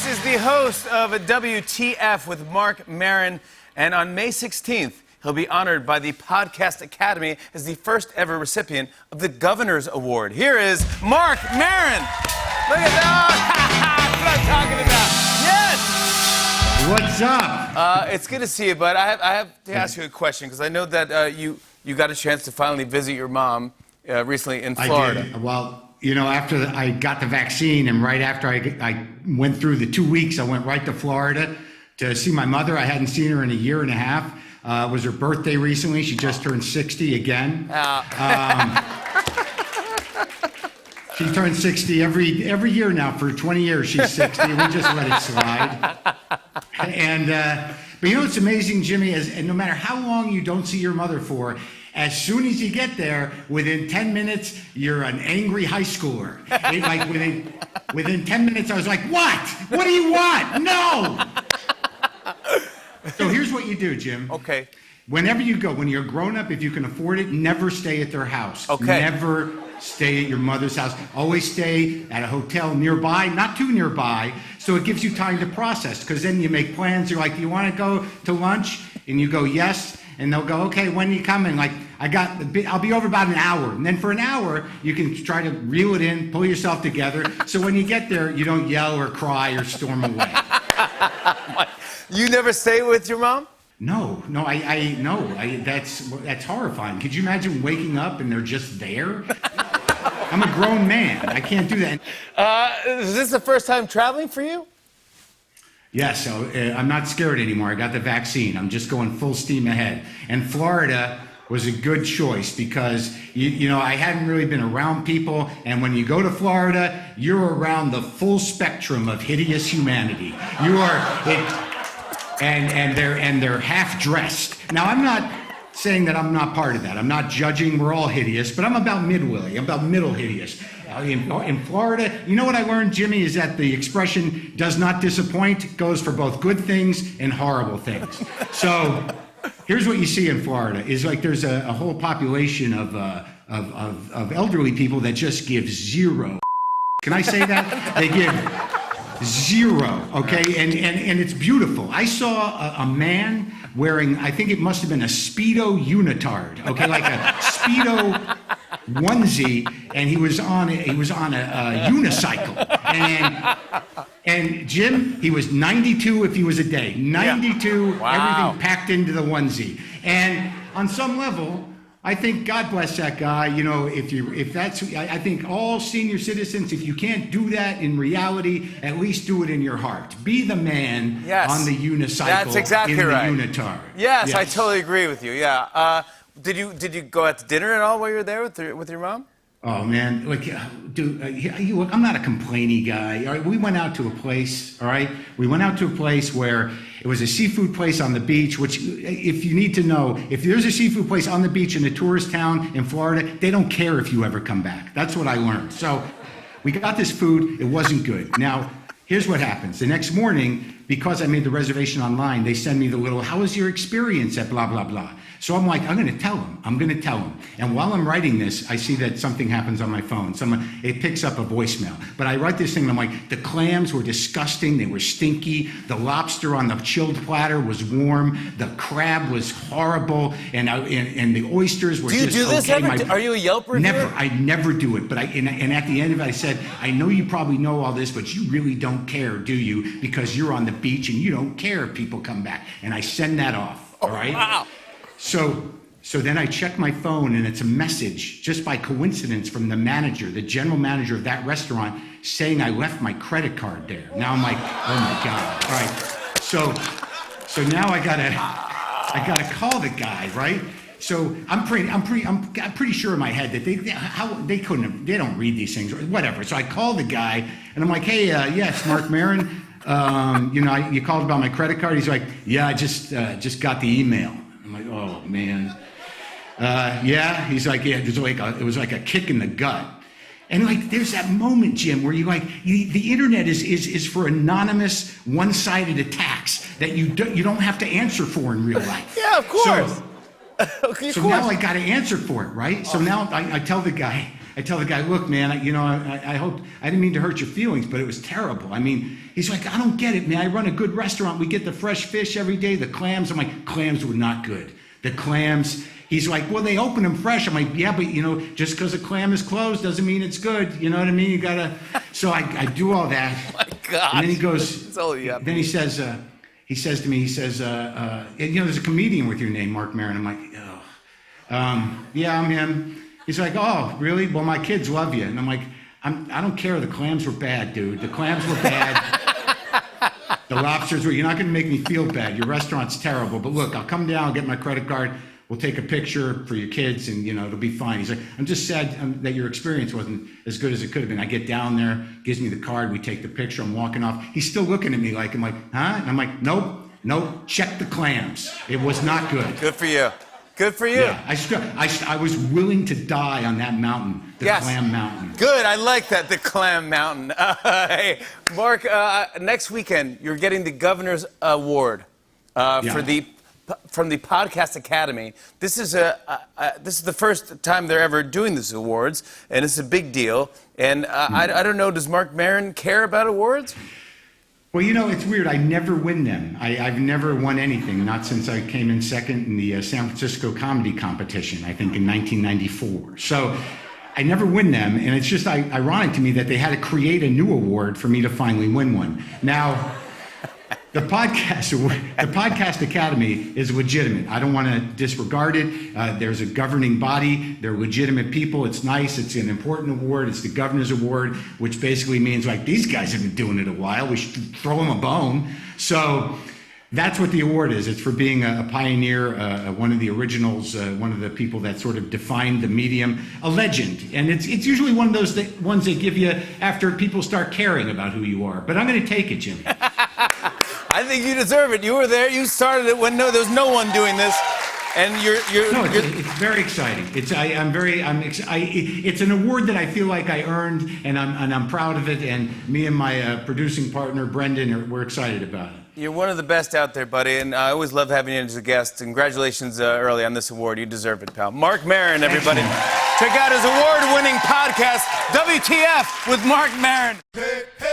This is the host of a WTF with Marc Maron, and on May 16th, he'll be honored by the Podcast Academy as the first ever recipient of the Governor's Award. Here is Marc Maron. Look at that. That's what I'm talking about. Yes. What's up? It's good to see you, but I have to ask you a question, because I know that you got a chance to finally visit your mom recently in Florida. I did. Well, you know, after I got the vaccine and right after I went through the 2 weeks, I went right to Florida to see my mother. I hadn't seen her in a year and a half. It was her birthday recently. She just turned 60 again. She turned 60 every year now. For 20 years, she's 60. We just let it slide. And but you know what's amazing, Jimmy, is and no matter how long you don't see your mother for, as soon as you get there, within 10 minutes, you're an angry high schooler. Like within 10 minutes, I was like, what? What do you want? No! So here's what you do, Jim. Okay. Whenever you go, when you're grown up, if you can afford it, never stay at their house. Okay. Never stay at your mother's house. Always stay at a hotel nearby, not too nearby, so it gives you time to process. Because then you make plans. You're like, do you want to go to lunch? And you go, yes. And they'll go, okay, when are you coming? Like, I'll be over about an hour. And then for an hour, you can try to reel it in, pull yourself together. So when you get there, you don't yell or cry or storm away. You never stay with your mom? No, that's horrifying. Could you imagine waking up and they're just there? I'm a grown man. I can't do that. Is this the first time traveling for you? Yes, so I'm not scared anymore. I got the vaccine. I'm just going full steam ahead. And Florida was a good choice because, you know, I hadn't really been around people. And when you go to Florida, you're around the full spectrum of hideous humanity. You are... And they're half dressed. Now I'm not saying that I'm not part of that. I'm not judging. We're all hideous, but I'm about midway. I'm about middle hideous. In Florida, you know what I learned, Jimmy, is that the expression "does not disappoint" goes for both good things and horrible things. So here's what you see in Florida: is like there's a whole population of elderly people that just give zero. Can I say that? They give zero, okay? And it's beautiful. I saw a man wearing, I think it must have been a Speedo unitard, okay? Like a Speedo onesie, and he was on a unicycle. And Jim, he was 92 if he was a day. 92, yeah. Wow. Everything packed into the onesie. And on some level, I think God bless that guy. You know, I think all senior citizens, if you can't do that in reality, at least do it in your heart. Be the man on the unicycle. That's exactly right. In the unitard. Yes, I totally agree with you. Yeah. Did you go out to dinner at all while you were there with your mom? Oh man, look, dude, look, I'm not a complainy guy. All right, we went out to a place. All right, we went out to a place where it was a seafood place on the beach. Which, if you need to know, if there's a seafood place on the beach in a tourist town in Florida, they don't care if you ever come back. That's what I learned. So, we got this food. It wasn't good. Now, here's what happens. The next morning, because I made the reservation online, they send me the little, "How was your experience at blah blah blah?" So I'm like, I'm going to tell him. And while I'm writing this, I see that something happens on my phone. It picks up a voicemail. But I write this thing, and I'm like, the clams were disgusting. They were stinky. The lobster on the chilled platter was warm. The crab was horrible. And the oysters were just okay. Do you do this ever? Are you a Yelp reviewer? Never. I never do it. But and at the end of it, I said, I know you probably know all this, but you really don't care, do you? Because you're on the beach, and you don't care if people come back. And I send that off, all right? Wow. So then I check my phone, and it's a message, just by coincidence, from the manager, the general manager of that restaurant, saying I left my credit card there. Now I'm like, oh my God. All right. So now I gotta call the guy, right? So I'm pretty sure in my head that they don't read these things or whatever. So I call the guy, and I'm like, hey, yes, Marc Maron. You know, you called about my credit card. He's like, yeah, I just got the email. I'm like, oh man. Yeah. He's like, yeah. It was like a kick in the gut. And like, there's that moment, Jim, where the internet is for anonymous, one-sided attacks that you don't have to answer for in real life. Yeah, of course. So now I got to answer for it, right? So now I tell the guy, I tell the guy, look, man, I hope, I didn't mean to hurt your feelings, but it was terrible. I mean, he's like, I don't get it, man. I run a good restaurant. We get the fresh fish every day, the clams. I'm like, clams were not good. The clams, he's like, well, they open them fresh. I'm like, yeah, but just because a clam is closed doesn't mean it's good. You know what I mean? You gotta, so I do all that. Oh my God. And then he goes, That's all you have. then he says to me, there's a comedian with your name, Marc Maron. I'm like, oh, yeah, I'm him. He's like, oh, really? Well, my kids love you. And I'm like, I don't care. The clams were bad, dude. The clams were bad. The lobsters were, you're not going to make me feel bad. Your restaurant's terrible. But look, I'll come down, I'll get my credit card. We'll take a picture for your kids and, it'll be fine. He's like, I'm just sad that your experience wasn't as good as it could have been. I get down there, gives me the card. We take the picture. I'm walking off. He's still looking at me like, I'm like, huh? And I'm like, nope, check the clams. It was not good. Good for you. Good for you. Yeah, I was willing to die on that mountain, the Clam Mountain. Good. I like that, the Clam Mountain. Hey, Mark, next weekend you're getting the Governor's Award from the Podcast Academy. This is the first time they're ever doing these awards, and it's a big deal. And I don't know, does Marc Maron care about awards? Well, it's weird. I never win them. I've never won anything, not since I came in second in the San Francisco Comedy Competition, I think in 1994. So I never win them, and it's just ironic to me that they had to create a new award for me to finally win one. Now, the Podcast Academy is legitimate. I don't want to disregard it. There's a governing body. They're legitimate people. It's nice. It's an important award. It's the Governor's Award, which basically means, like, these guys have been doing it a while. We should throw them a bone. So that's what the award is. It's for being a pioneer, one of the originals, one of the people that sort of defined the medium, a legend. And it's usually one of those ones they give you after people start caring about who you are. But I'm going to take it, Jimmy. I think you deserve it. You were there. You started it when there was no one doing this, and it's very exciting. It's an award that I feel like I earned, and I'm proud of it. And me and my producing partner Brendan we're excited about it. You're one of the best out there, buddy, and I always love having you as a guest. Congratulations early on this award. You deserve it, pal. Marc Maron, everybody. Excellent. Check out his award-winning podcast, WTF with Marc Maron. Hey, hey.